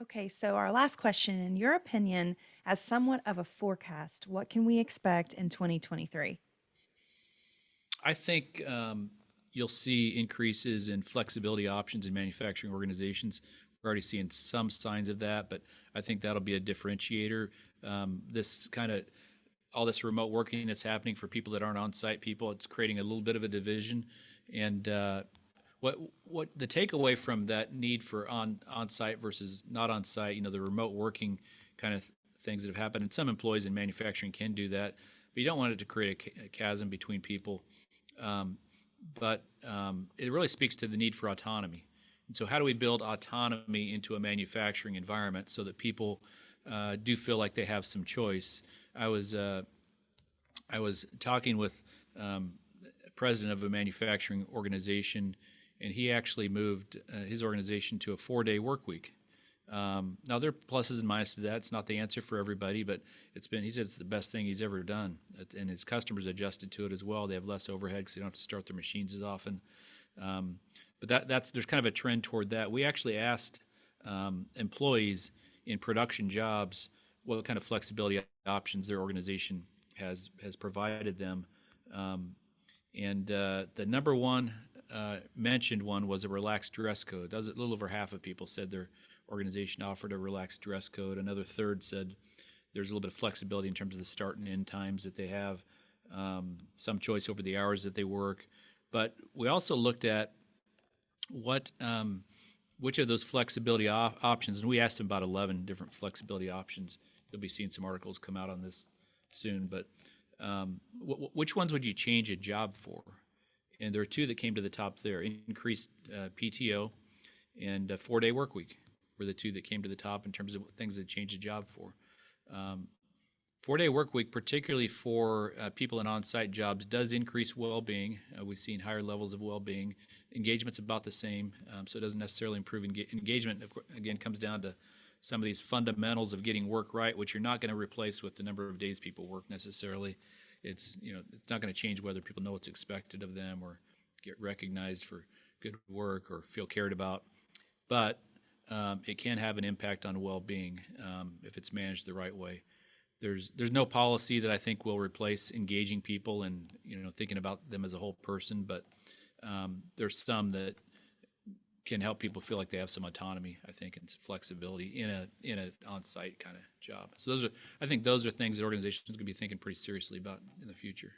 Okay, so our last question, in your opinion, as somewhat of a forecast, what can we expect in 2023? I think you'll see increases in flexibility options in manufacturing organizations. We're already seeing some signs of that, but I think that'll be a differentiator. This kind of all this remote working that's happening for people that aren't on-site people, it's creating a little bit of a division. And what the takeaway from that need for on-site versus not on-site, the remote working kind of things that have happened, and some employees in manufacturing can do that, but you don't want it to create a chasm between people. Um, but it really speaks to the need for autonomy. And so, how do we build autonomy into a manufacturing environment so that people do feel like they have some choice? I was uh, I was talking with president of a manufacturing organization, and he actually moved his organization to a 4-day work week. Now there are pluses and minuses to that. It's not the answer for everybody, but he said it's the best thing he's ever done, and his customers adjusted to it as well. They have less overhead because they don't have to start their machines as often. Um, but there's kind of a trend toward that. We actually asked employees in production jobs what kind of flexibility options their organization has provided them. And the number one mentioned one was a relaxed dress code. That was a little over half of people said their organization offered a relaxed dress code. Another third said there's a little bit of flexibility in terms of the start and end times that they have, some choice over the hours that they work. But we also looked at what which of those flexibility options, and we asked them about 11 different flexibility options. You'll be seeing some articles come out on this soon, but which ones would you change a job for? And there are two that came to the top there: increased PTO and a 4-day work week were the two that came to the top in terms of things that change a job for. 4-day work week, particularly for people in on-site jobs, does increase well-being. We've seen higher levels of well-being. Engagement's about the same, so it doesn't necessarily improve engagement. Again, comes down to some of these fundamentals of getting work right, which you're not going to replace with the number of days people work necessarily. It's not going to change whether people know what's expected of them or get recognized for good work or feel cared about. But it can have an impact on well-being if it's managed the right way. There's no policy that I think will replace engaging people and thinking about them as a whole person, but there's some that can help people feel like they have some autonomy, I think, and some flexibility in a on-site kind of job. So I think those are things that organizations are going to be thinking pretty seriously about in the future.